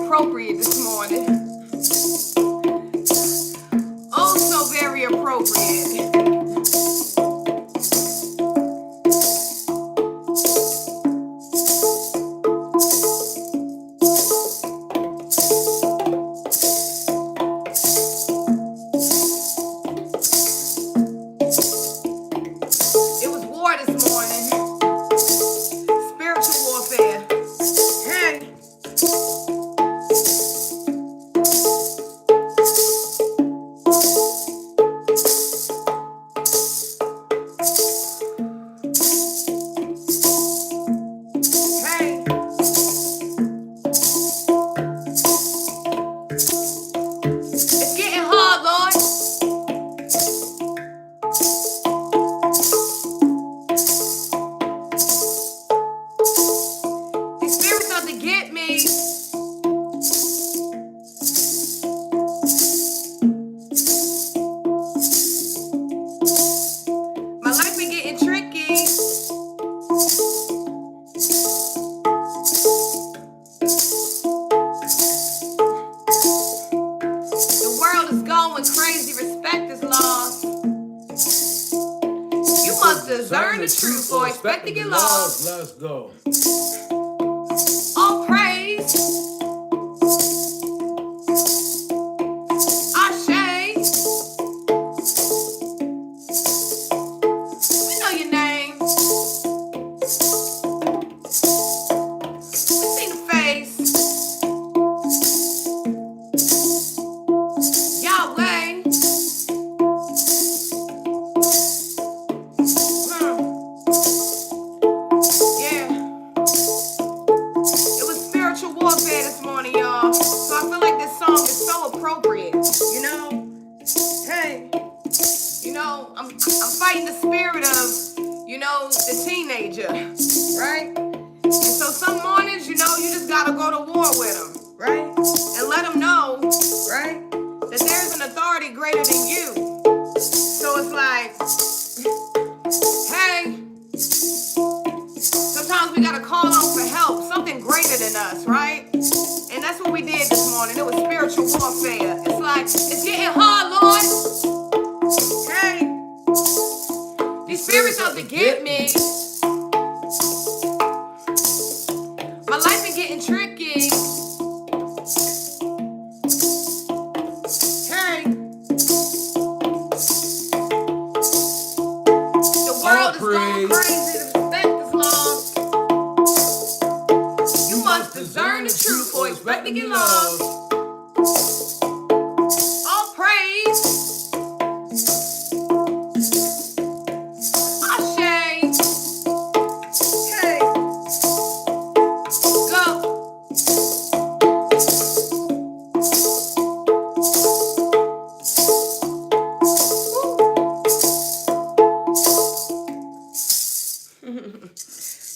appropriate this morning. Oh, so very appropriate. It was war this morning. Spiritual warfare. Hey. Discern the truth or expect to get lost. Let's go. All praise. Ashe. We know your name. We see the face. Yahweh. This morning, y'all. So I feel like this song is so appropriate, you know? Hey, you know, I'm fighting the spirit of, you know, the teenager, right? And so some mornings, you know, you just gotta go to war with them, right? And let them know, right, that there's an authority greater than you. So it's like, hey, sometimes we gotta call out for help, something greater than us, right? And that's what we did this morning. It was spiritual warfare. It's like, it's getting hard, Lord. Hey, these spirits out to get me. My life been getting tricky. Hey, the world is going crazy. Discern the truth or expect to get lost. All praise. Ashe. Hey. Go.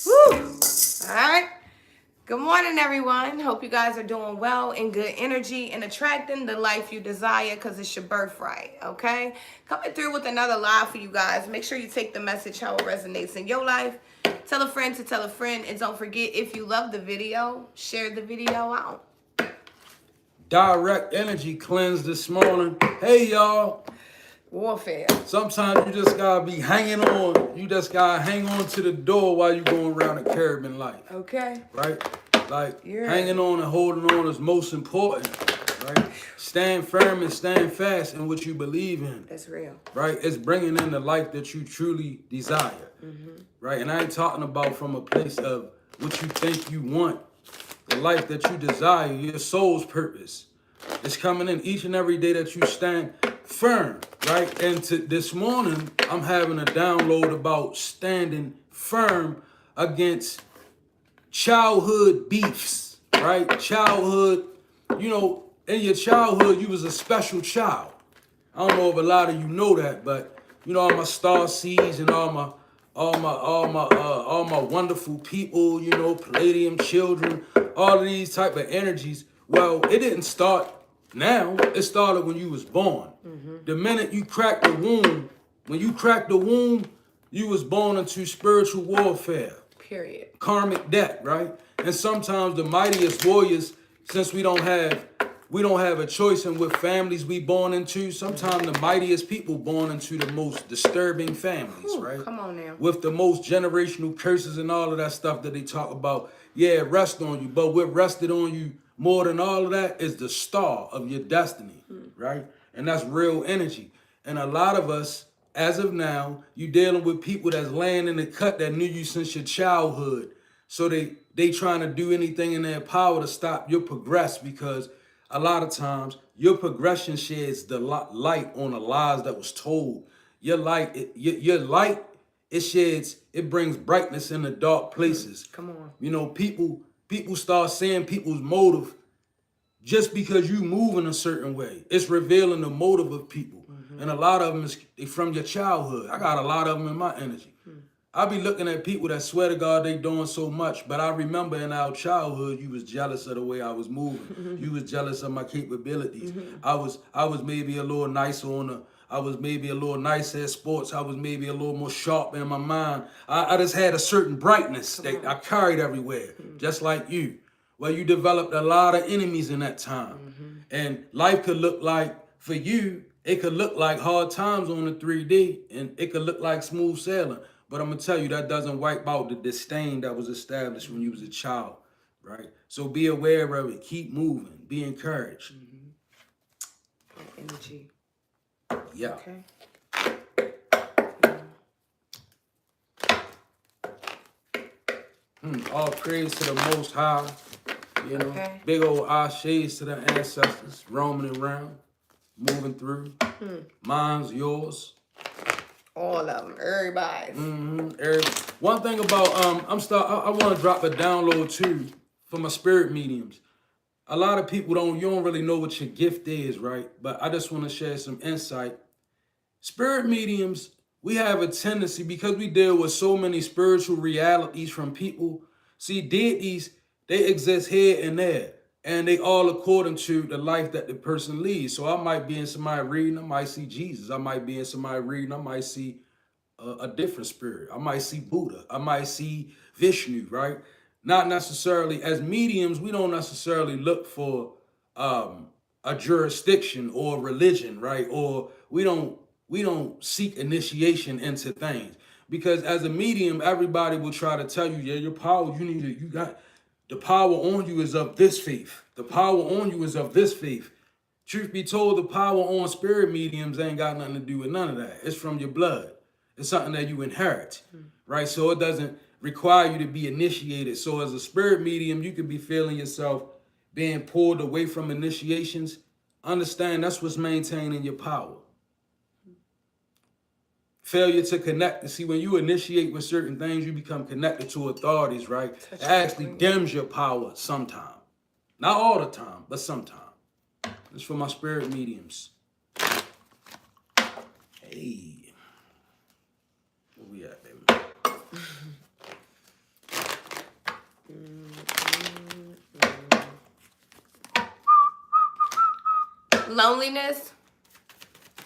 Woo. All right. Good morning, everyone. Hope you you guys are doing well, in good energy, and attracting the life you desire, because it's your birthright, okay? Coming through with another live for you guys. Make sure you take the message how it resonates in your life. Tell a friend to tell a friend. And don't forget, if you love the video, share the video out. Direct energy cleanse this morning. Hey, y'all. Warfare. Sometimes you just gotta be hanging on. You just gotta hang on to the door while you going around the curb in life. Okay. Right? Like, hanging on and holding on is most important. Right? Stand firm and stand fast in what you believe in. That's real. Right? It's bringing in the life that you truly desire. Right? And I ain't talking about from a place of what you think you want. The life that you desire, your soul's purpose. It's coming in each and every day that you stand firm, right? And this morning, I'm having a download about standing firm against childhood beefs, right? Childhood, you know, in your childhood, you was a special child. I don't know if a lot of you know that, but you know, all my star seeds and all my wonderful people, you know, Palladium children, all of these type of energies. Well, it didn't start now. It started when you was born. The minute you cracked the womb, when you cracked the womb, you was born into spiritual warfare. Period. Karmic debt, right? And sometimes the mightiest warriors, since we don't have a choice in what families we born into. Sometimes the mightiest people born into the most disturbing families, right? Come on now. With the most generational curses and all of that stuff that they talk about. Yeah, it rests on you. But what rested on you more than all of that is the star of your destiny, right? And that's real energy. And a lot of us, as of now, you dealing with people that's laying in the cut that knew you since your childhood. So they trying to do anything in their power to stop your progress, because a lot of times, your progression sheds the light on the lies that was told. Your light, it brings brightness in the dark places. Come on. You know, people start seeing people's motive just because you move in a certain way. It's revealing the motive of people. And a lot of them is from your childhood. I got a lot of them in my energy. I be looking at people that swear to God they doing so much, but I remember in our childhood, you was jealous of the way I was moving. You was jealous of my capabilities. I was maybe a little nicer I was maybe a little nicer at sports. I was maybe a little more sharp in my mind. I just had a certain brightness that I carried everywhere, just like you. Well, you developed a lot of enemies in that time. And life could look like, for you, it could look like hard times on the 3D, and it could look like smooth sailing. But I'm going to tell you, that doesn't wipe out the disdain that was established when you was a child, right? So be aware of it. Keep moving. Be encouraged. Energy. Yeah. Okay. All praise to the Most High. You know, Okay. big old ashes to the ancestors, roaming around, moving through. Mine's yours. All of them. Everybody. One thing about I want to drop a download too for my spirit mediums. A lot of people you don't really know what your gift is, right? But I just want to share some insight. Spirit mediums, we have a tendency, because we deal with so many spiritual realities from people. See, deities, they exist here and there, and they all according to the life that the person leads. So I might be in somebody reading, I might see Jesus. I might be in somebody reading, I might see a different spirit. I might see Buddha. I might see Vishnu, right? Not necessarily, as mediums, we don't necessarily look for a jurisdiction or religion, right? Or we don't seek initiation into things. Because as a medium, everybody will try to tell you, yeah, your power, you got the power on you is of this faith. The power on you is of this faith. Truth be told, the power on spirit mediums ain't got nothing to do with none of that. It's from your blood. It's something that you inherit, right? So it doesn't require you to be initiated. So as a spirit medium, you could be feeling yourself being pulled away from initiations. Understand that's what's maintaining your power. Failure to connect. See, when you initiate with certain things, you become connected to authorities, right? It actually dims your power sometime. Not all the time, but sometimes. It's for my spirit mediums. Hey. Where we at, baby? Loneliness.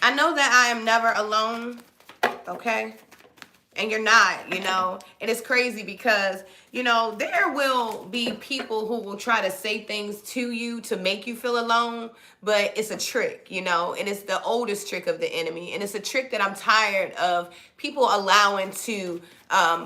I know that I am never alone, okay? And you're not, you know. And it's crazy because, you know, there will be people who will try to say things to you to make you feel alone, but it's a trick, you know, and it's the oldest trick of the enemy. And it's a trick that I'm tired of people allowing to,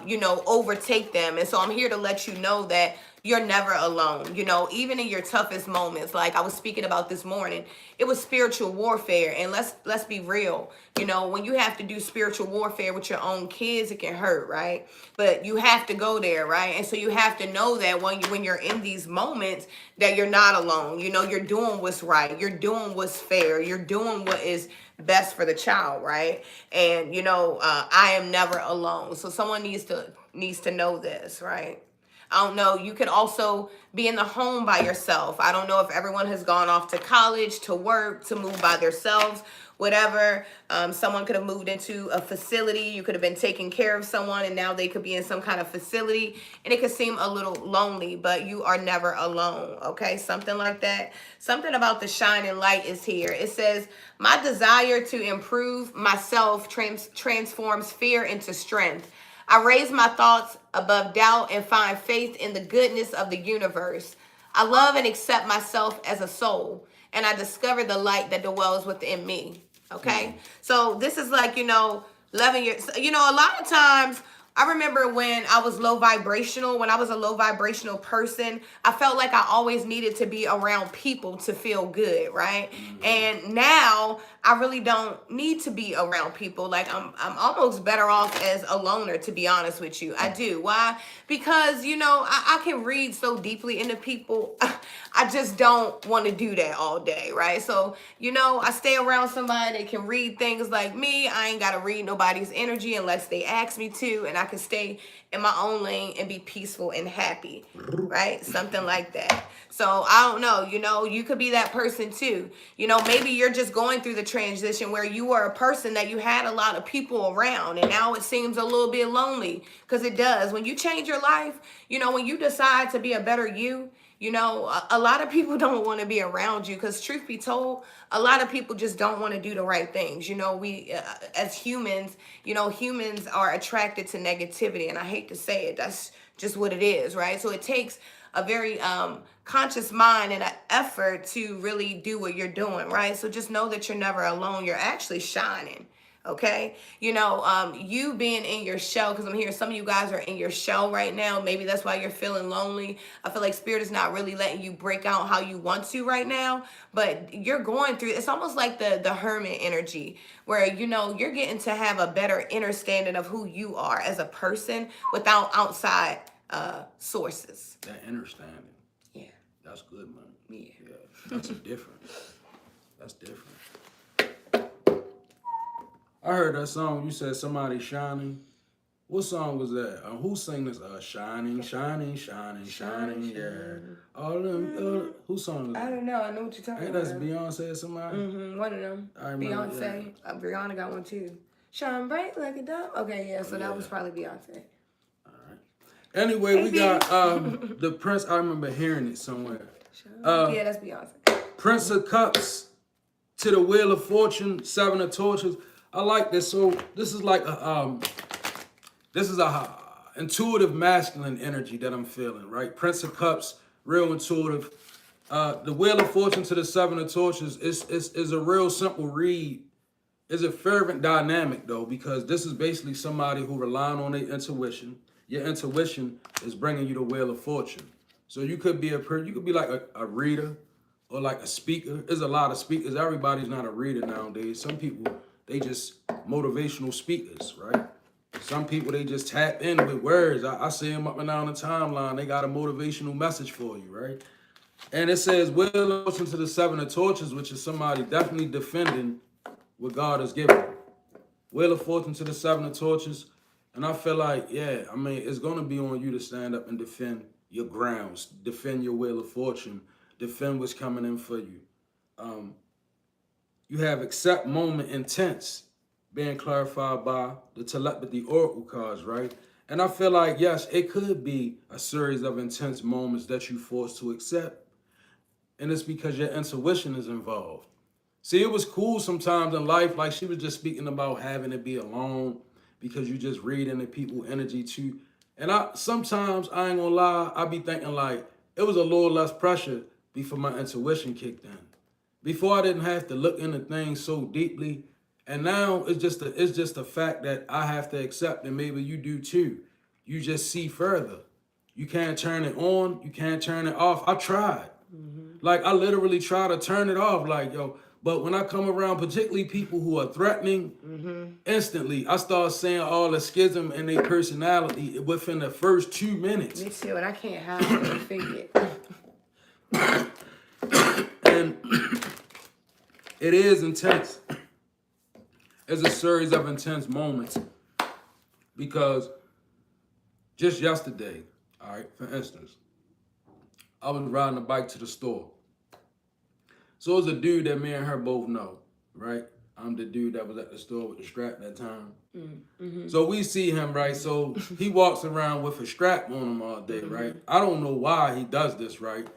you know, overtake them. And so I'm here to let you know that you're never alone, you know, even in your toughest moments. Like I was speaking about this morning, it was spiritual warfare. And let's be real, you know, when you have to do spiritual warfare with your own kids, it can hurt, right? But you have to go there, right? And so you have to know that when you're in these moments that you're not alone. You know, you're doing what's right, you're doing what's fair, you're doing what is best for the child, right? And you know, I am never alone. So someone needs to know this, right? I don't know. You could also be in the home by yourself. I don't know if everyone has gone off to college, to work, to move by themselves, whatever. Someone could have moved into a facility. You could have been taking care of someone and now they could be in some kind of facility and it could seem a little lonely, but you are never alone. Okay. Something like that. Something about the shining light is here. It says, my desire to improve myself transforms fear into strength. I raise my thoughts above doubt and find faith in the goodness of the universe. I love and accept myself as a soul, and I discover the light that dwells within me. Okay? So this is like, you know, loving your, you know, a lot of times I remember when I was low vibrational, when I was a low vibrational person, I felt like I always needed to be around people to feel good, right? And now I really don't need to be around people. Like I'm almost better off as a loner, to be honest with you. I do. Why? Because, you know, I can read so deeply into people. I just don't want to do that all day, right? So, you know, I stay around somebody that can read things like me. I ain't got to read nobody's energy unless they ask me to, and I can stay in my own lane and be peaceful and happy, right? Something like that. So I don't know, you know, you could be that person too. You know, maybe you're just going through the transition where you were a person that you had a lot of people around and now it seems a little bit lonely, because it does. When you change your life, you know, when you decide to be a better you, you know, a lot of people don't want to be around you because, truth be told, a lot of people just don't want to do the right things. You know, we as humans, you know, humans are attracted to negativity. And I hate to say it, that's just what it is, right? So it takes a very conscious mind and an effort to really do what you're doing, right? So just know that you're never alone. You're actually shining. Okay, you know, you being in your shell, because I'm hearing some of you guys are in your shell right now. Maybe that's why you're feeling lonely. I feel like Spirit is not really letting you break out how you want to right now, but you're going through, it's almost like the hermit energy where, you know, you're getting to have a better understanding of who you are as a person without outside sources. That understanding. Yeah. That's good, man. Yeah. Yeah. That's a difference. That's different. I heard that song. You said somebody shining. What song was that? Who sang this? Shining, shining, shining, shining. Yeah. All them. Who song is that? I don't know. I know what you're talking about. That's Beyonce or somebody? Mm-hmm. One of them. Beyonce. Yeah. Rihanna got one too. Shine bright like a dove. Okay, yeah. So that was probably Beyonce. All right. Anyway, we got the Prince. I remember hearing it somewhere. Yeah, that's Beyonce. Prince of Cups to the Wheel of Fortune, Seven of Torches. I like this. So this is like a intuitive masculine energy that I'm feeling, right? Prince of Cups, real intuitive. The Wheel of Fortune to the Seven of Torches is a real simple read. It's a fervent dynamic though, because this is basically somebody who relying on their intuition. Your intuition is bringing you the Wheel of Fortune. So you could be like a reader or like a speaker. There's a lot of speakers. Everybody's not a reader nowadays. Some people, they just motivational speakers, right? Some people, they just tap in with words. I see them up and down the timeline. They got a motivational message for you, right? And it says, Wheel of Fortune to the Seven of Torches, which is somebody definitely defending what God has given them. Wheel of Fortune to the Seven of Torches. And I feel like, yeah, I mean, it's going to be on you to stand up and defend your grounds, defend your Wheel of Fortune, defend what's coming in for you. You have accept moment intense being clarified by the telepathy oracle cards, right? And I feel like, yes, it could be a series of intense moments that you forced to accept. And it's because your intuition is involved. See, it was cool sometimes in life. Like she was just speaking about having to be alone because you just read into people energy too. And sometimes I ain't gonna lie, I be thinking like it was a little less pressure before my intuition kicked in. Before I didn't have to look into things so deeply. And now it's just a fact that I have to accept, and maybe you do too. You just see further. You can't turn it on, you can't turn it off. I tried. Like I literally try to turn it off, like yo. But when I come around, particularly people who are threatening, instantly I start saying all the schism in their personality within the first 2 minutes. Me too, and I can't hide it or fake it. And it is intense. It's a series of intense moments because just yesterday, all right, for instance, I was riding a bike to the store. So it's a dude that me and her both know, right? I'm the dude that was at the store with the strap that time. So we see him, right? So he walks around with a strap on him all day, right? I don't know why he does this, right?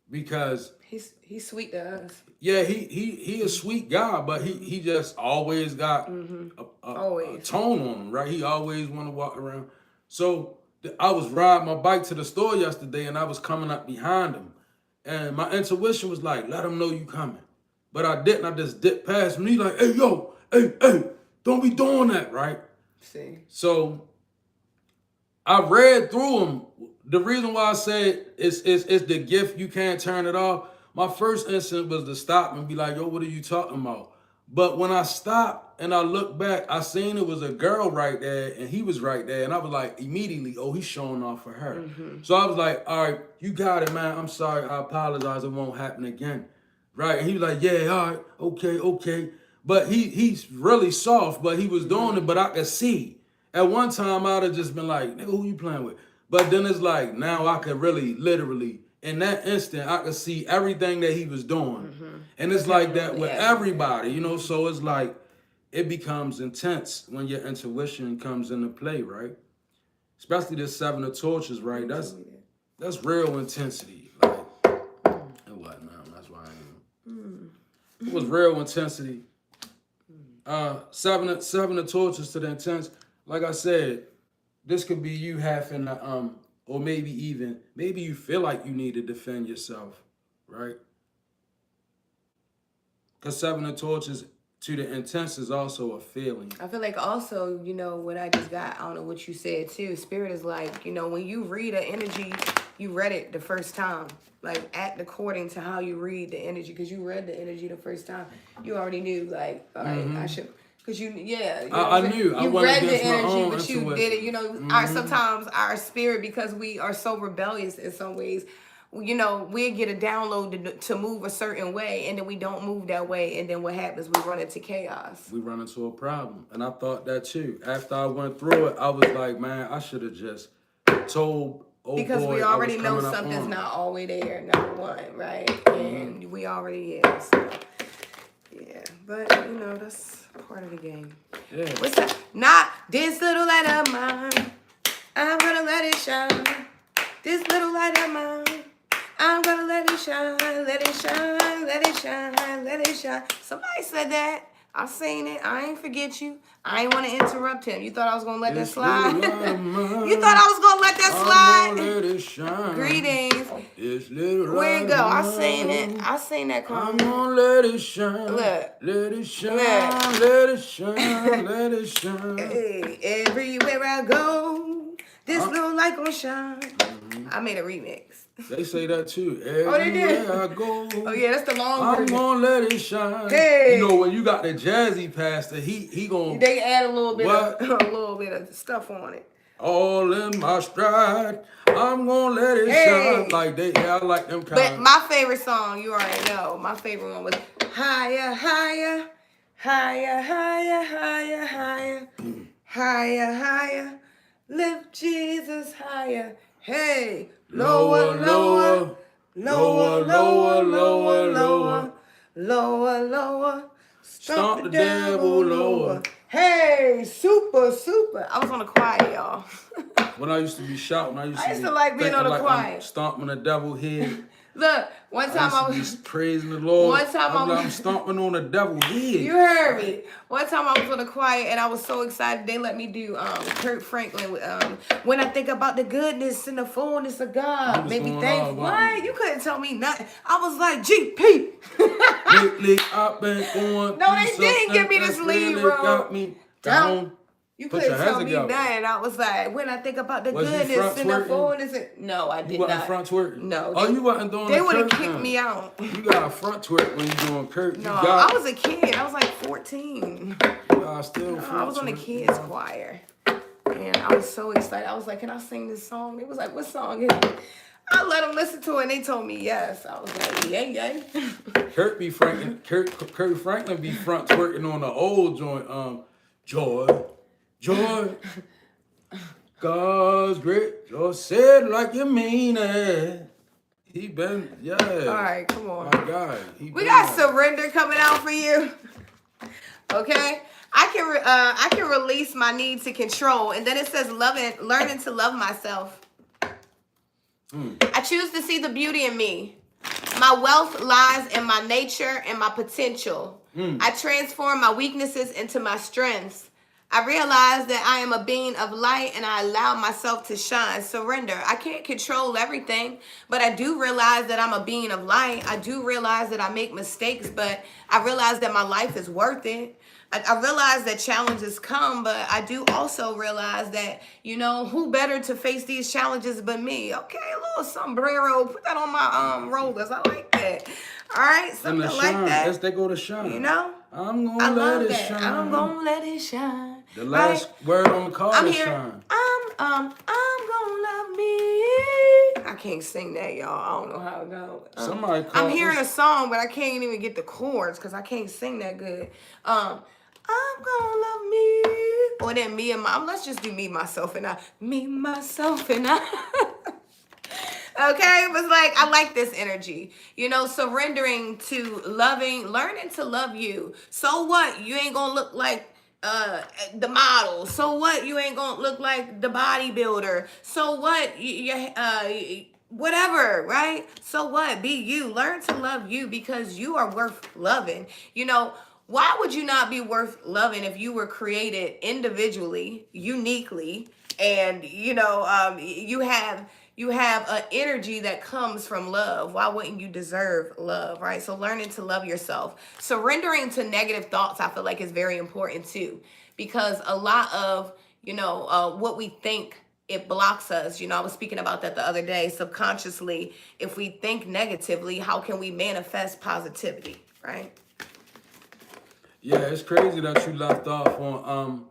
Because he's sweet to us. yeah, he a sweet guy, but he just always got a tone on him, right? He always want to walk around. So I was riding my bike to the store yesterday, and I was coming up behind him. And my intuition was like, let him know you coming. But I didn't. I just dipped past him. He like, hey, yo, hey, don't be doing that, right? See. So I read through him. The reason why I said it's the gift, you can't turn it off. My first instinct was to stop and be like, yo, what are you talking about? But when I stopped and I looked back, I seen it was a girl right there and he was right there. And I was like, immediately, oh, he's showing off for her. So I was like, all right, you got it, man. I'm sorry. I apologize. It won't happen again. Right? And he was like, yeah, all right, okay. But he's really soft, but he was doing it, but I could see. At one time, I'd have just been like, nigga, who you playing with? But then it's like, now I could really, literally, in that instant, I could see everything that he was doing. And it's like that with everybody, you know? So it's like, it becomes intense when your intuition comes into play, right? Especially this 7 of Torches, right? That's real intensity. Like, it wasn't, man. That's why I am. It was real intensity. 7 of Torches to the intense. Like I said, this could be you having to, or maybe you feel like you need to defend yourself, right? Because 7 of Torches to the intense is also a feeling. I feel like also, you know, what I just got, I don't know what you said too. Spirit is like, you know, when you read an energy, you read it the first time. Like, act according to how you read the energy. Because you read the energy the first time. You already knew, like, all right, I should... Because you knew. I knew. You read the energy, but you did it. You know, sometimes our spirit, because we are so rebellious in some ways, you know, we get a download to move a certain way, and then we don't move that way, and then what happens? We run into chaos. We run into a problem, and I thought that too. After I went through it, I was like, man, I should have just told. Because we already know something's not always there. Number one, right? And we already is. So. Yeah, but you know, that's part of the game. Yeah. What's that? Not this little light of mine. I'm gonna let it shine. This little light of mine. I'm gonna let it shine, let it shine, let it shine, let it shine. Somebody said that. I seen it. I ain't forget you. I ain't want to interrupt him. You thought I was gonna let that slide? You thought I was gonna let that slide? Let it shine. Greetings. This little Where you go? I seen it. I seen that comment. I'm gonna let it shine. Look. Let it shine. Let it shine. Let it shine. Hey, everywhere I go, this little light gonna shine. I made a remix. They say that too. They did? Everywhere I go. Oh yeah, that's the long I'm version. gonna let it shine. Hey. You know when you got the jazzy pastor, he gonna They add a little bit of stuff on it. All in my stride, I'm gonna let it shine. Like I like them kind. But my favorite song, you already know. My favorite one was higher, higher, higher, higher, higher, higher, higher, higher. Lift Jesus higher. Hey, lower, lower, lower, lower, lower, lower, lower, lower. Stomp the devil lower. Hey, super, super. I was on the choir, y'all. When I used to be shouting, I used to like being on the choir. Stomping the devil head. Look, one time I was praising the Lord. One time I'm stomping on the devil's head. You heard me. One time I was on the choir and I was so excited. They let me do Kurt Franklin. When I think about the goodness and the fullness of God, made me thankful. What? You couldn't tell me nothing. I was like, GP. Lately I've been going. No, they didn't give me this lead, really bro. got me down. You couldn't tell me nothing. I was like, when I think about the goodness and the fullness. No, I did not. You wasn't front twerking? No. Oh, you wasn't doing They would have kicked me out. You got a front twerk when you doing Kurt. No, I was a kid. I was like 14. I was on the kids choir. And I was so excited. I was like, can I sing this song? It was like, what song is it? I let them listen to it and they told me yes. I was like, yay. Kurt Franklin be front twerking on the old joint, Joy, God's great, joy said like you mean it. He been, yeah. All right, come on. My God. We got Surrender coming out for you. Okay? I can release my need to control. And then it says learning to love myself. I choose to see the beauty in me. My wealth lies in my nature and my potential. I transform my weaknesses into my strengths. I realize that I am a being of light and I allow myself to shine. Surrender. I can't control everything, but I do realize that I'm a being of light. I do realize that I make mistakes, but I realize that my life is worth it. I realize that challenges come, but I do also realize that, who better to face these challenges but me? Okay, a little sombrero. Put that on my rollers. I like that. All right, something like that. As they go to shine. I'm I gonna let it that. shine. I'm gonna let it shine. The last word on the card is shine. I'm gonna love me. I can't sing that, y'all. I don't know how it goes. Somebody I'm hearing a song, but I can't even get the chords because I can't sing that good. I'm gonna love me. Or then me and let's just do me, myself, and I. Me, myself, and I. Okay, it was like, I like this energy. Surrendering to learning to love you. So what? You ain't gonna look like the model. So what? You ain't gonna look like the bodybuilder. So what? Whatever, right? So what? Be you. Learn to love you because you are worth loving. Why would you not be worth loving if you were created individually, uniquely, and you have an energy that comes from love? Why wouldn't you deserve love, right? So learning to love yourself. Surrendering to negative thoughts, I feel like, is very important too, because a lot of what we think, it blocks us. I was speaking about that the other day. Subconsciously, if we think negatively, how can we manifest positivity, right? Yeah, it's crazy that you left off on.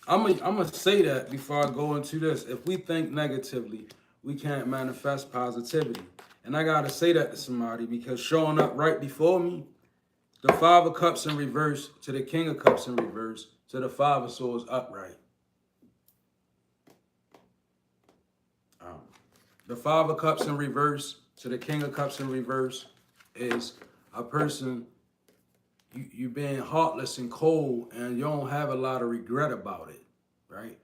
I'm gonna say that before I go into this. If we think negatively, we can't manifest positivity. And I gotta say that to somebody because showing up right before me, the Five of Cups in reverse to the King of Cups in reverse to the Five of Swords upright. The Five of Cups in reverse to the King of Cups in reverse is a person. You being heartless and cold, and you don't have a lot of regret about it, right?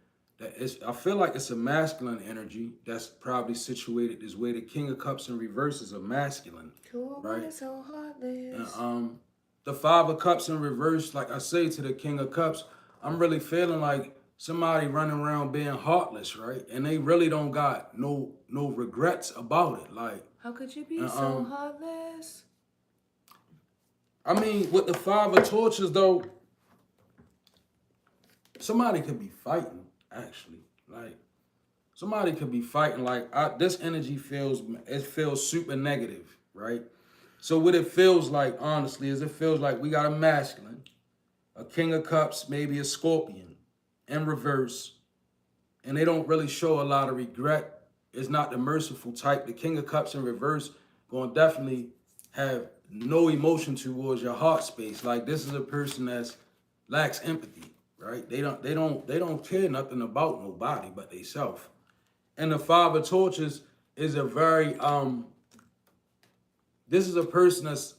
I feel like it's a masculine energy that's probably situated this way. The King of Cups in reverse is a masculine, right? So heartless. And, the Five of Cups in reverse, like I say to the King of Cups, I'm really feeling like somebody running around being heartless, right? And they really don't got no regrets about it. Like, how could you be so heartless? I mean, with the Five of Torches, though, somebody could be fighting, actually. Like, somebody could be fighting. Like, this energy feels super negative, right? So what it feels like, honestly, is it feels like we got a masculine, a King of Cups, maybe a Scorpion, in reverse, and they don't really show a lot of regret. It's not the merciful type. The King of Cups in reverse gonna definitely have no emotion towards your heart space. Like, this is a person that lacks empathy, right? They don't care nothing about nobody but they self. And the Five of Torches is a very this is a person that's,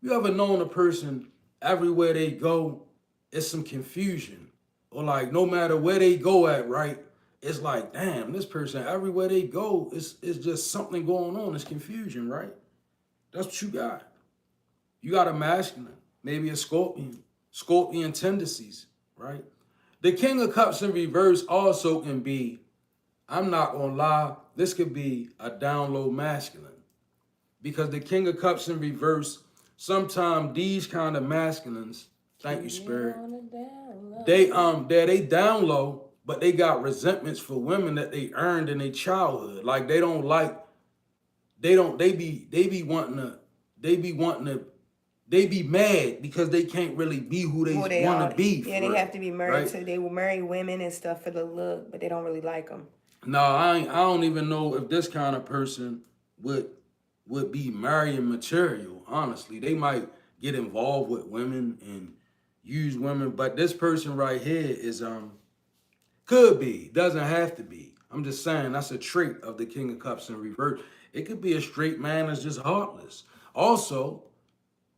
you ever known a person everywhere they go, it's some confusion, or like no matter where they go at, right? It's like, damn, this person everywhere they go, it's just something going on. It's confusion, right? That's what you got. You got a masculine, maybe a scorpion tendencies, right? The King of Cups in reverse also can be, I'm not gonna lie, this could be a down low masculine. Because the King of Cups in reverse, sometimes these kind of masculines, thank you, Spirit, they down low, but they got resentments for women that they earned in their childhood. Like they don't like, they be wanting to, they be mad because they can't really be who they want to be. Yeah, they have to be married right? They will marry women and stuff for the look, but they don't really like them. No, I don't even know if this kind of person would be marrying material. Honestly, they might get involved with women and use women, but this person right here is could be, doesn't have to be. I'm just saying that's a trait of the King of Cups in reverse. It could be a straight man that's just heartless. Also,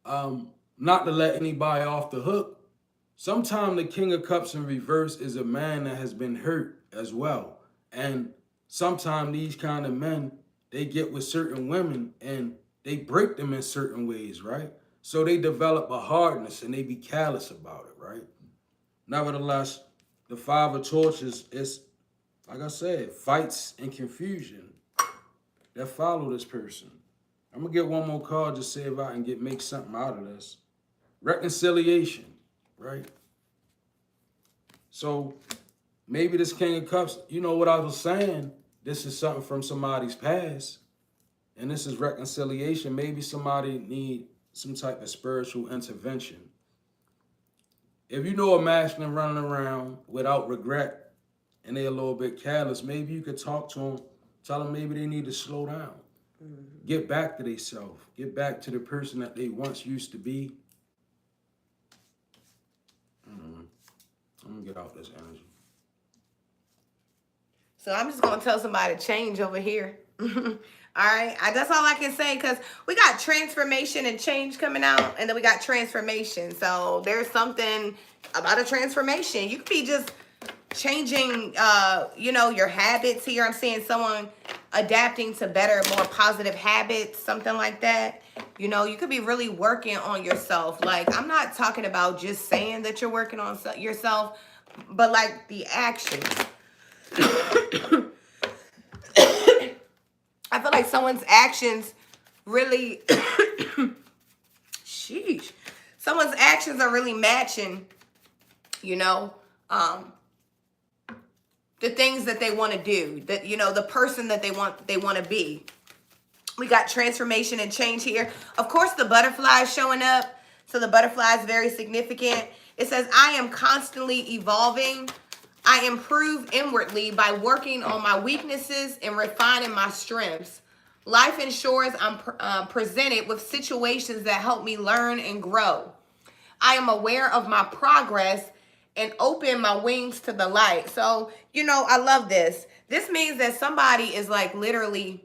not to let anybody off the hook, sometimes the King of Cups in reverse is a man that has been hurt as well. And sometimes these kind of men, they get with certain women and they break them in certain ways, right? So they develop a hardness and they be callous about it, right? Nevertheless, the Five of Torches is, like I said, fights and confusion that follow this person. I'm gonna get one more card to see if I can make something out of this. Reconciliation, right? So maybe this King of Cups, you know what I was saying? This is something from somebody's past. And this is reconciliation. Maybe somebody need some type of spiritual intervention. If you know a masculine running around without regret and they're a little bit careless, maybe you could talk to them, tell them maybe they need to slow down. Mm-hmm. Get back to themselves. Get back to the person that they once used to be. I'm going to get out this energy. So I'm just going to tell somebody to change over here. All right. That's all I can say, because we got transformation and change coming out, and then we got transformation. So there's something about a transformation. You could be just changing, your habits here. I'm seeing someone adapting to better, more positive habits, something like that. You could be really working on yourself. Like, I'm not talking about just saying that you're working on yourself, but like the actions. I feel like someone's actions really, someone's actions are really matching, the things that they want to do, that, the person that they want to be. We got transformation and change here. Of course, the butterfly is showing up. So the butterfly is very significant. It says, I am constantly evolving. I improve inwardly by working on my weaknesses and refining my strengths. Life ensures I'm presented with situations that help me learn and grow. I am aware of my progress and open my wings to the light. So, I love this. This means that somebody is like literally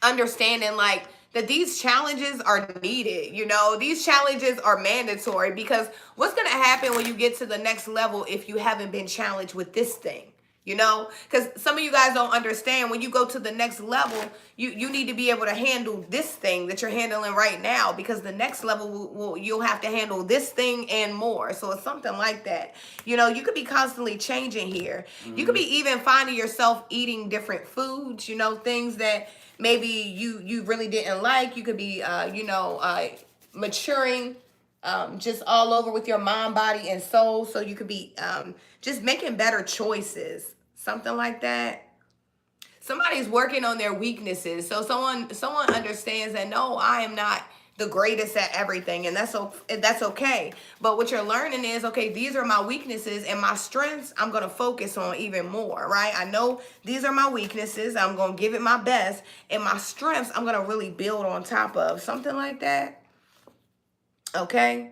understanding like that these challenges are needed. These challenges are mandatory, because what's going to happen when you get to the next level if you haven't been challenged with this thing? Because some of you guys don't understand, when you go to the next level, you need to be able to handle this thing that you're handling right now, because the next level you'll have to handle this thing and more. So it's something like that. You could be constantly changing here. Mm-hmm. You could be even finding yourself eating different foods, things that maybe you really didn't like. You could be, maturing just all over with your mind, body, and soul. So you could be just making better choices. Something like that. Somebody's working on their weaknesses. So someone understands that, no, I am not the greatest at everything, and that's okay. But what you're learning is, okay, these are my weaknesses, and my strengths I'm going to focus on even more, right? I know these are my weaknesses. I'm going to give it my best, and my strengths I'm going to really build on top of. Something like that. Okay?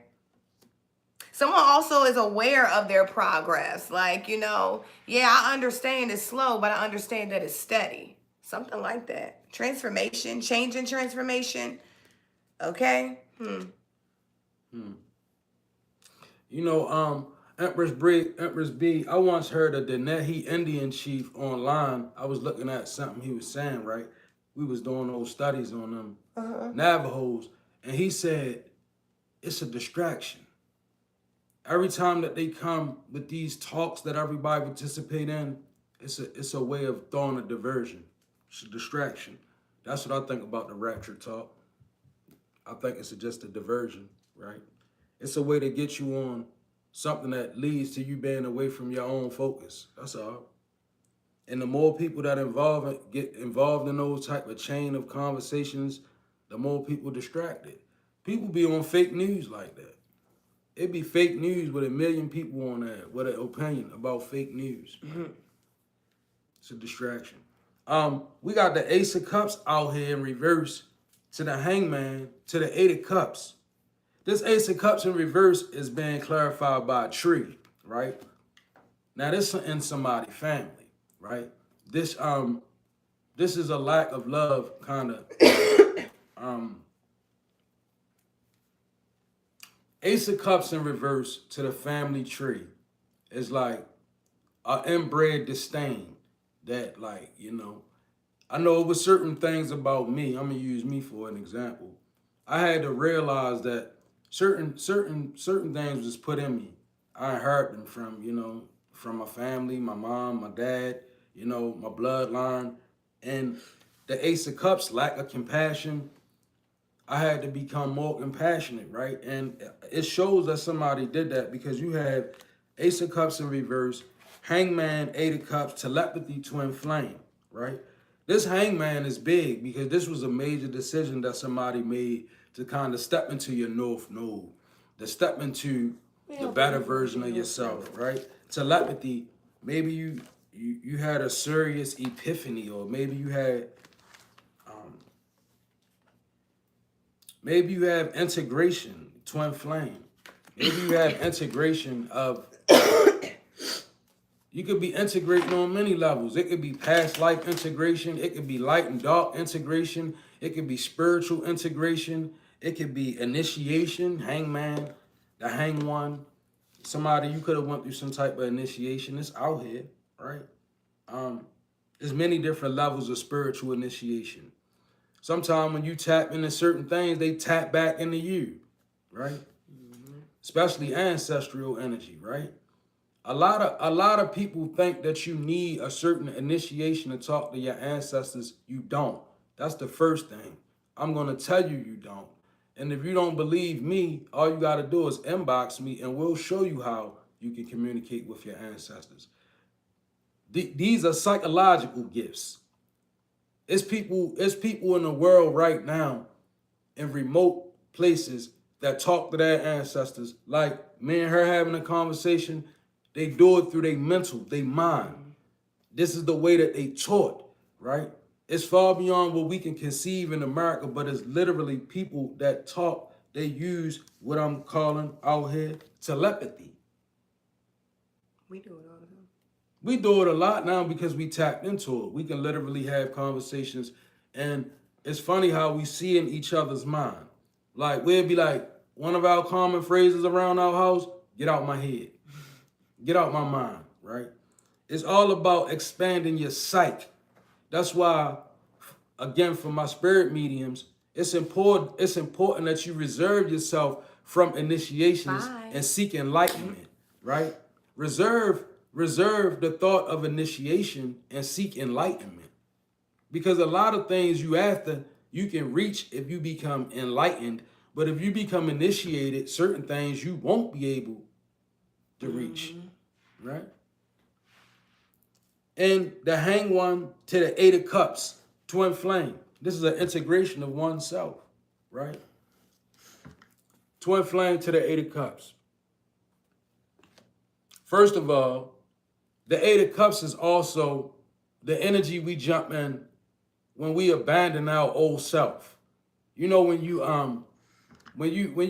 Someone also is aware of their progress. Like, yeah, I understand it's slow, but I understand that it's steady. Something like that. Transformation, change and transformation. Okay? Empress B, I once heard a Dennehi Indian chief online. I was looking at something he was saying, right? we was doing those studies on them Navajos, and he said it's a distraction. Every time that they come with these talks that everybody participate in, it's a way of throwing a diversion. It's a distraction. That's what I think about the rapture talk. I think it's just a diversion, right? It's a way to get you on something that leads to you being away from your own focus. That's all. And the more people that get involved in those type of chain of conversations, the more people distracted. People be on fake news like that. It be fake news with 1 million people on there with an opinion about fake news. It's a distraction. We got the Ace of Cups out here in reverse to the Hangman to the Eight of Cups. This Ace of Cups in reverse is being clarified by a tree, right? Now this is in somebody's family, right? This is a lack of love kind of. Ace of Cups in reverse to the family tree is like an inbred disdain that, like, you know, I know it was certain things about me. I'm gonna use me for an example. I had to realize that certain things was put in me. I inherited them from, you know, from my family, my mom, my dad, you know, my bloodline. And the Ace of Cups, lack of compassion, I had to become more compassionate, right? And it shows that somebody did that because you have Ace of Cups in reverse, Hangman, Eight of Cups, telepathy, twin flame, right? This Hangman is big because this was a major decision that somebody made to kind of step into your North Node, to step into the better version of yourself, right? Telepathy, maybe you had a serious epiphany, or maybe you had maybe you have integration, twin flame. Maybe you have integration of, you could be integrating on many levels. It could be past life integration. It could be light and dark integration. It could be spiritual integration. It could be initiation, Hangman, the hang one. Somebody, you could have went through some type of initiation. It's out here, right? There's many different levels of spiritual initiation. Sometimes when you tap into certain things, they tap back into you, right? Especially ancestral energy, right? A lot of people think that you need a certain initiation to talk to your ancestors. You don't. That's the first thing. I'm going to tell you you don't. And if you don't believe me, all you got to do is inbox me and we'll show you how you can communicate with your ancestors. These are psychological gifts. It's people in the world right now in remote places that talk to their ancestors. Like me and her having a conversation, they do it through their mental, their mind. This is the way that they taught, right? It's far beyond what we can conceive in America, but it's literally people that talk, they use what I'm calling out here telepathy. We do it all the time. We do it a lot now because we tapped into it. We can literally have conversations, and it's funny how we see in each other's mind. Like, we'll be like, one of our common phrases around our house, get out my head. Get out my mind, right? It's all about expanding your psyche. That's why, again, for my spirit mediums, it's important that you reserve yourself from initiations and seek enlightenment, right? Reserve the thought of initiation and seek enlightenment. Because a lot of things you can reach if you become enlightened, but if you become initiated, certain things you won't be able to reach, right? And the hang one to the Eight of Cups, twin flame. This is an integration of oneself, right? Twin flame to the Eight of Cups. First of all, the Eight of Cups is also the energy we jump in when we abandon our old self. You know, when you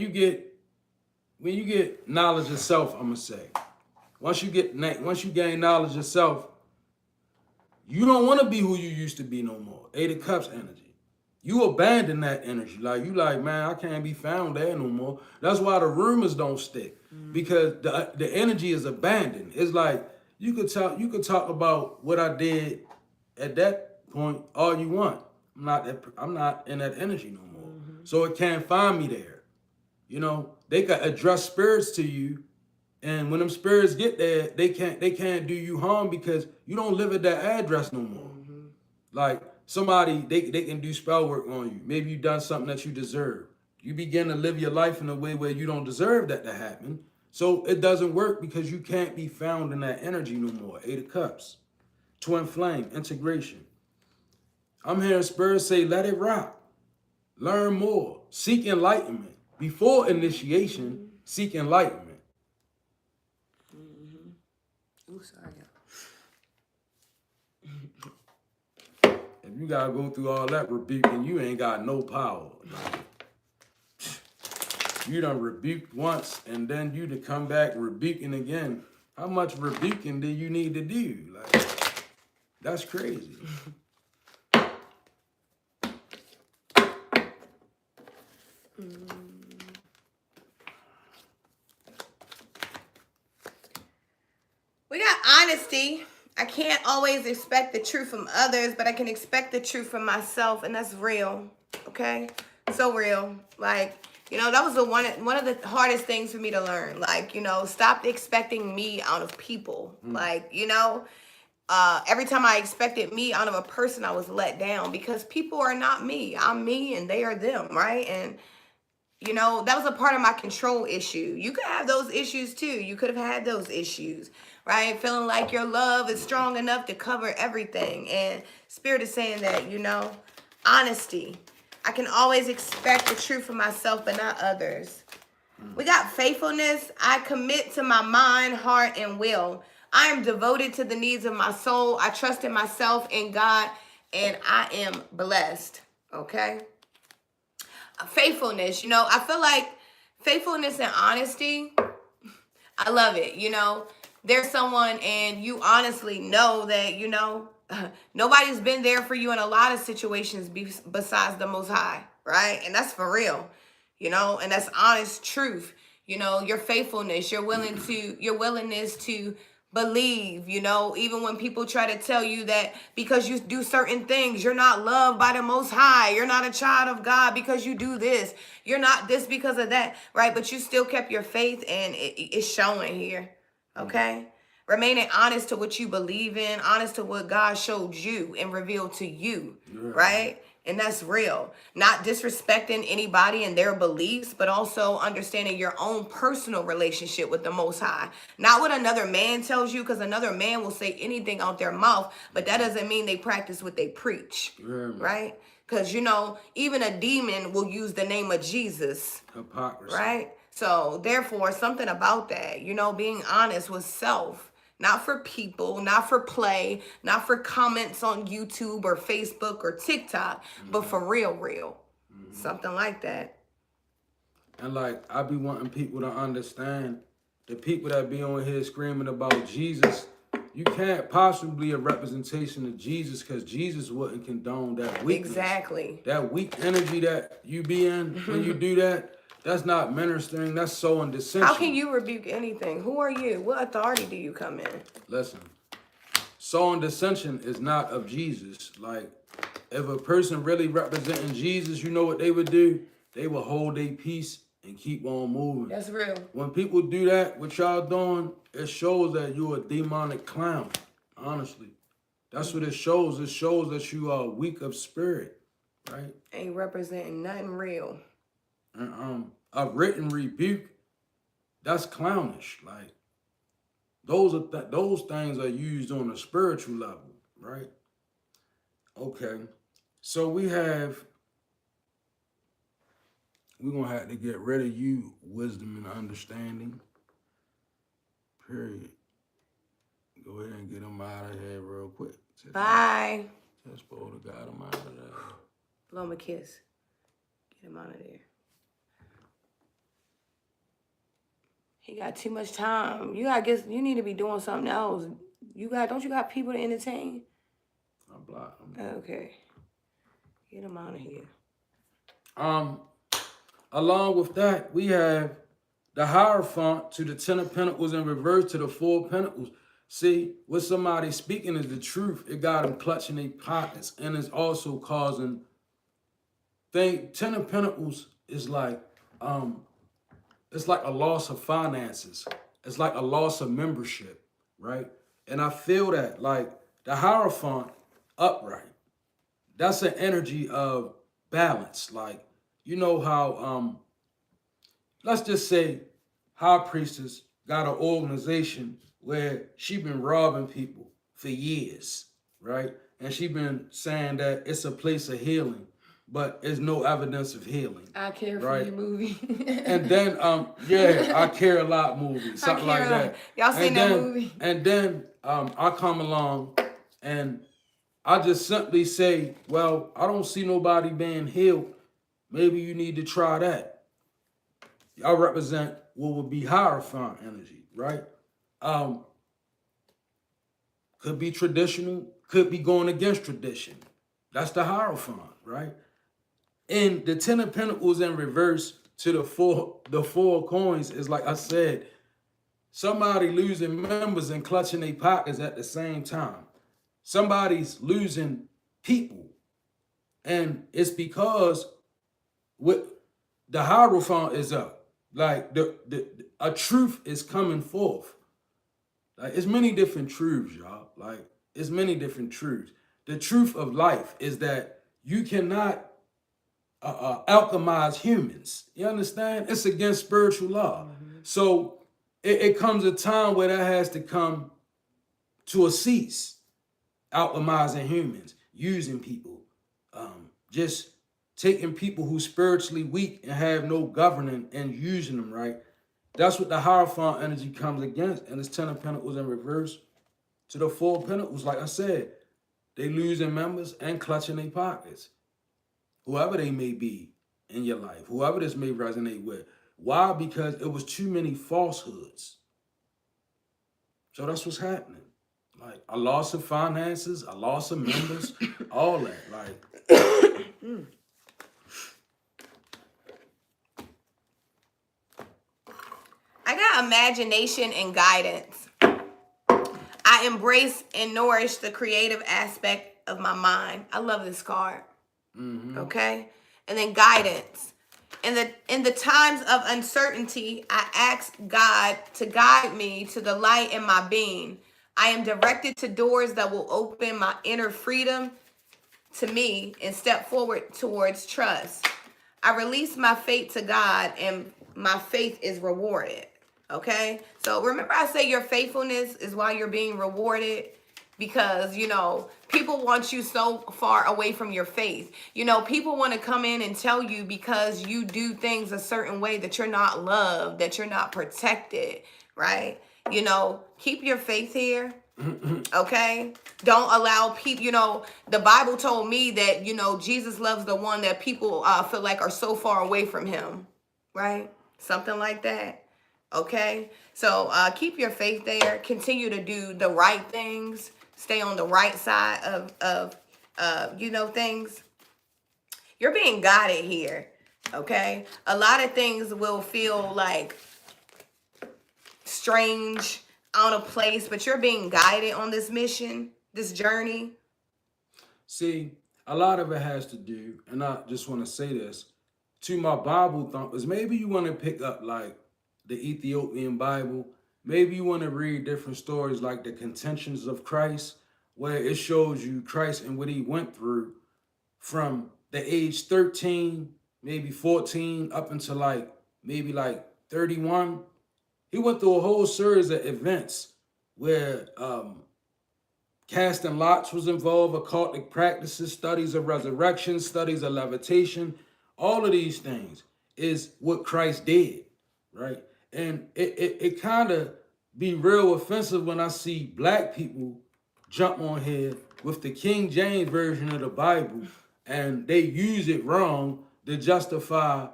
get knowledge of self, I'm gonna say, once you gain knowledge of self, you don't want to be who you used to be no more. Eight of Cups energy. You abandon that energy. Like, you like, man, I can't be found there no more. That's why the rumors don't stick. Because the energy is abandoned. It's like, you could talk about what I did at that point all you want. I'm not in that energy no more. So it can't find me there. You know, they can address spirits to you, and when them spirits get there, they can't do you harm because you don't live at that address no more. Like somebody, they can do spell work on you. Maybe you done something that you deserve. You begin to live your life in a way where you don't deserve that to happen. So it doesn't work because you can't be found in that energy no more. 8 of Cups, twin flame, integration. I'm hearing spirits say, let it rock. Learn more. Seek enlightenment. Before initiation, seek enlightenment. Ooh, sorry. If you gotta go through all that rebuking, you ain't got no power. Like, you done rebuked once, and then you to come back rebuking again. How much rebuking do you need to do? Like, that's crazy. We got honesty. I can't always expect the truth from others, but I can expect the truth from myself, and that's real. Okay? So real. Like, you know, that was one of the hardest things for me to learn. Like, you know, stop expecting me out of people. Like, you know, every time I expected me out of a person, I was let down because people are not me. I'm me and they are them, right? And you know, that was a part of my control issue. You could have those issues too. You could have had those issues, right? Feeling like your love is strong enough to cover everything. And Spirit is saying that, you know, honesty. I can always expect the truth from myself, but not others. We got faithfulness. I commit to my mind, heart, and will. I am devoted to the needs of my soul. I trust in myself, in God, and I am blessed. Okay? Faithfulness, you know, I feel like faithfulness and honesty, I love it. You know, there's someone and you honestly know that, you know, nobody's been there for you in a lot of situations besides the Most High, right? And that's for real, you know, and that's honest truth. You know, your faithfulness, your willingness to believe, you know, even when people try to tell you that because you do certain things, you're not loved by the Most High. You're not a child of God because you do this. You're not this because of that, right? But you still kept your faith and it's showing here, okay? Remaining honest to what you believe in, honest to what God showed you and revealed to you, right? And that's real. Not disrespecting anybody and their beliefs, but also understanding your own personal relationship with the Most High. Not what another man tells you, because another man will say anything out their mouth, but that doesn't mean they practice what they preach, right? Because, you know, even a demon will use the name of Jesus. Hypocrisy. Right? So, therefore, something about that, you know, being honest with self. Not for people, not for play, not for comments on YouTube or Facebook or TikTok, but for real. Something like that. And like, I be wanting people to understand, the people that be on here screaming about Jesus, you can't possibly a representation of Jesus because Jesus wouldn't condone that weakness. Exactly. That weak energy that you be in when you do that, that's not ministering, that's sowing dissension. How can you rebuke anything? Who are you? What authority do you come in? Listen, sowing dissension is not of Jesus. Like, if a person really representing Jesus, you know what they would do? They would hold their peace and keep on moving. That's real. When people do that, what y'all doing, it shows that you're a demonic clown, honestly. That's what it shows. It shows that you are weak of spirit, right? Ain't representing nothing real. And a written rebuke, that's clownish. Like, those things are used on a spiritual level, right? Okay, so we're gonna have to get rid of you, wisdom and understanding. Period. Go ahead and get them out of here real quick. Bye. Just got them out of there. Blow him a kiss. Get him out of there. He got too much time. You need to be doing something else. Don't you got people to entertain? I blocked him. Okay. Get him out of here. Along with that, we have the Hierophant to the Ten of Pentacles in reverse to the Four of Pentacles. See, what somebody speaking is the truth. It got them clutching their pockets, and it's also causing Ten of Pentacles is like it's like a loss of finances. It's like a loss of membership, right? And I feel that like the Hierophant upright, that's an energy of balance. Like, you know how let's just say High Priestess got an organization where she been robbing people for years, right? And she been saying that it's a place of healing, but there's no evidence of healing. I Care for right? You movie. And then yeah, I Care a Lot movie, something like that. Y'all seen that then, movie? And then I come along and I just simply say, well, I don't see nobody being healed. Maybe you need to try that. I represent what would be Hierophant energy, right? Could be traditional, could be going against tradition. That's the Hierophant, right? And the Ten of Pentacles in reverse to the four of coins is, like I said, somebody losing members and clutching their pockets at the same time. Somebody's losing people. And it's because the Hierophant is up. Like a truth is coming forth. Like, it's many different truths, y'all. Like, it's many different truths. The truth of life is that you cannot alchemize humans. You understand? It's against spiritual law. Mm-hmm. So it comes a time where that has to come to a cease. Alchemizing humans, using people, just taking people who spiritually weak and have no governing and using them, right? That's what the Hierophant energy comes against, and it's Ten of Pentacles in reverse to the Four of Pentacles. Like I said, they losing members and clutching their pockets. Whoever they may be in your life, whoever this may resonate with. Why? Because it was too many falsehoods. So that's what's happening. Like a loss of finances, a loss of members, all that. Like, I got imagination and guidance. I embrace and nourish the creative aspect of my mind. I love this card. Mm-hmm. Okay? And then guidance. In the times of uncertainty, I ask God to guide me to the light in my being. I am directed to doors that will open my inner freedom to me and step forward towards trust. I release my faith to God, and my faith is rewarded. Okay? So remember, I say your faithfulness is why you're being rewarded, because, you know, people want you so far away from your faith. You know, people want to come in and tell you because you do things a certain way that you're not loved, that you're not protected, right? You know, keep your faith here, okay? Don't allow people, you know, the Bible told me that, you know, Jesus loves the one that people feel like are so far away from him, right? Something like that, okay? So keep your faith there. Continue to do the right things. Stay on the right side of you know, things. You're being guided here, okay? A lot of things will feel like strange, out of place, but you're being guided on this mission, this journey. See, a lot of it has to do, and I just want to say this, to my Bible thumpers, maybe you want to pick up like the Ethiopian Bible. Maybe you want to read different stories like the Contentions of Christ, where it shows you Christ and what he went through from the age 13, maybe 14, up until maybe 31. He went through a whole series of events where casting lots was involved, occultic practices, studies of resurrection, studies of levitation. All of these things is what Christ did, right? And it kind of be real offensive when I see black people jump on here with the King James version of the Bible and they use it wrong to justify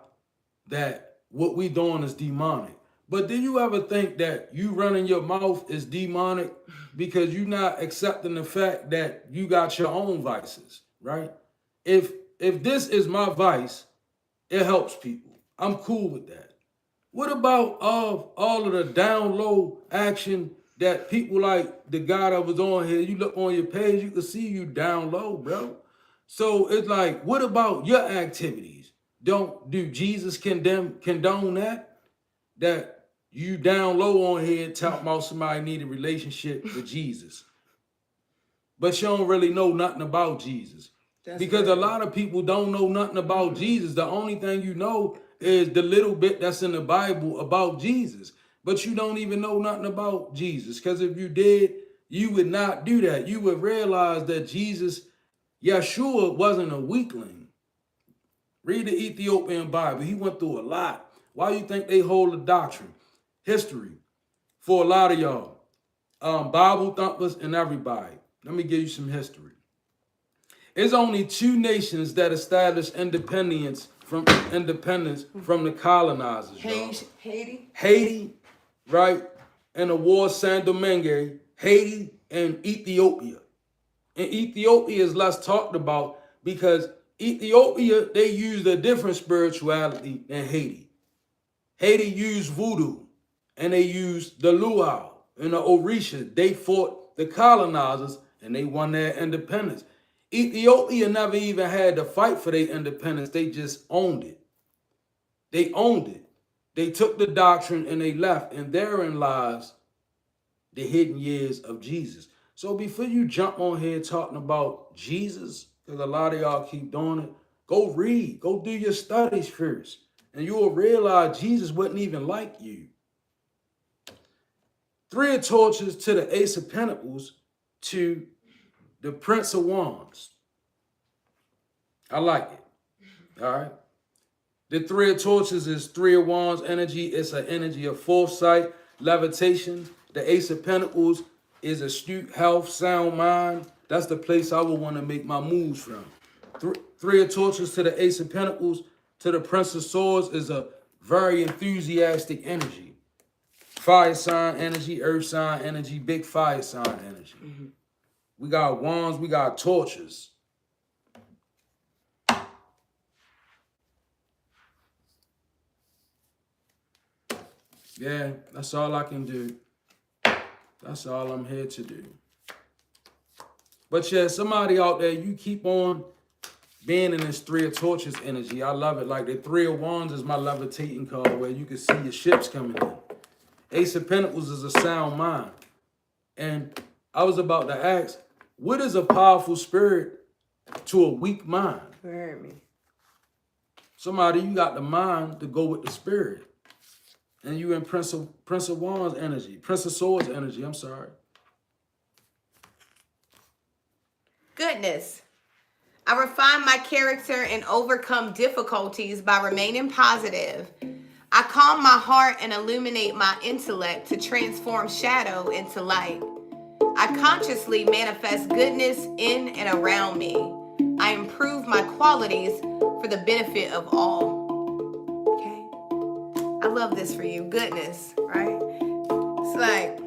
that what we doing is demonic. But do you ever think that you running your mouth is demonic because you're not accepting the fact that you got your own vices, right? If this is my vice, it helps people. I'm cool with that. What about all of the down low action that people like the guy that was on here, you look on your page, you can see you down low, bro. So it's like, what about your activities? Do Jesus condone that? That you down low on here talking about somebody need a relationship with Jesus, but you don't really know nothing about Jesus. Because a lot of people don't know nothing about Jesus. The only thing you know is the little bit that's in the Bible about Jesus. But you don't even know nothing about Jesus. Because if you did, you would not do that. You would realize that Jesus, Yeshua, wasn't a weakling. Read the Ethiopian Bible. He went through a lot. Why you think they hold the doctrine? History. For a lot of y'all. Bible thumpers and everybody. Let me give you some history. It's only 2 nations that established independence from the colonizers. Haiti, right? And the war of San Domingue, Haiti and Ethiopia. And Ethiopia is less talked about because Ethiopia, they used a different spirituality than Haiti. Haiti used voodoo and they used the luau and the Orisha. They fought the colonizers and they won their independence. Ethiopia never even had to fight for their independence. They just owned it. They owned it. They took the doctrine and they left. And therein lies the hidden years of Jesus. So before you jump on here talking about Jesus, because a lot of y'all keep doing it, go read. Go do your studies first. And you will realize Jesus wasn't even like you. 3 of torches to the Ace of Pentacles to the Prince of Wands. I like it. All right. The 3 of torches is 3 of Wands energy. It's an energy of foresight, levitation. The Ace of Pentacles is astute health, sound mind. That's the place I would want to make my moves from. 3 of torches to the Ace of Pentacles to the Prince of Swords is a very enthusiastic energy. Fire sign energy, earth sign energy, big fire sign energy. Mm-hmm. We got wands, we got torches. Yeah, that's all I can do. That's all I'm here to do. But yeah, somebody out there, you keep on being in this 3 of torches energy. I love it. Like the 3 of wands is my levitating card where you can see your ships coming in. Ace of Pentacles is a sound mind. And I was about to ask, what is a powerful spirit to a weak mind? You heard me. Somebody, you got the mind to go with the spirit. And you in Prince of Wands energy. Prince of Swords energy, I'm sorry. Goodness. I refine my character and overcome difficulties by remaining positive. I calm my heart and illuminate my intellect to transform shadow into light. I consciously manifest goodness in and around me. I improve my qualities for the benefit of all. Okay? I love this for you. Goodness, right? It's like,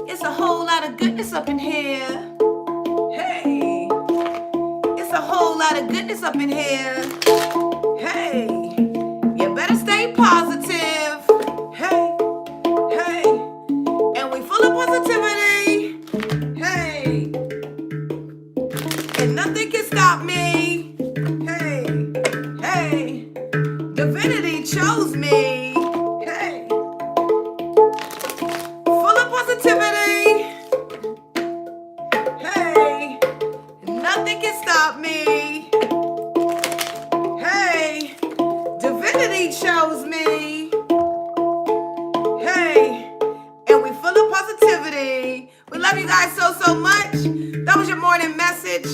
it's a whole lot of goodness up in here. Hey. It's a whole lot of goodness up in here. Hey. You better stay positive. Hey. Hey. And we full of positivity. Hey. And nothing can stop me. Hey. Hey. Divinity chose me. Hey. Full of positivity. Hey. Nothing can stop me. Hey. Divinity chose me. Hey. And we full of positivity. We love you guys so much. That was your morning message.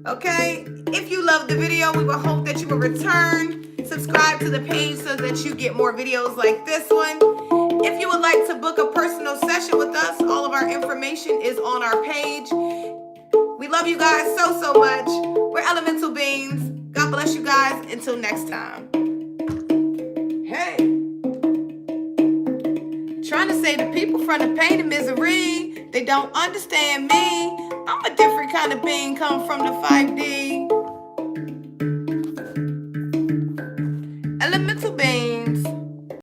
Okay? If you loved the video, we will hope that you will return. Subscribe to the page so that you get more videos like this one. If you would like to book a personal session with us, all of our information is on our page. We love you guys so much. We're Elemental Beings. God bless you guys. Until next time. Hey. Trying to say the people from the pain and misery, they don't understand me. I'm a different kind of being, come from the 5D. Elemental Beings.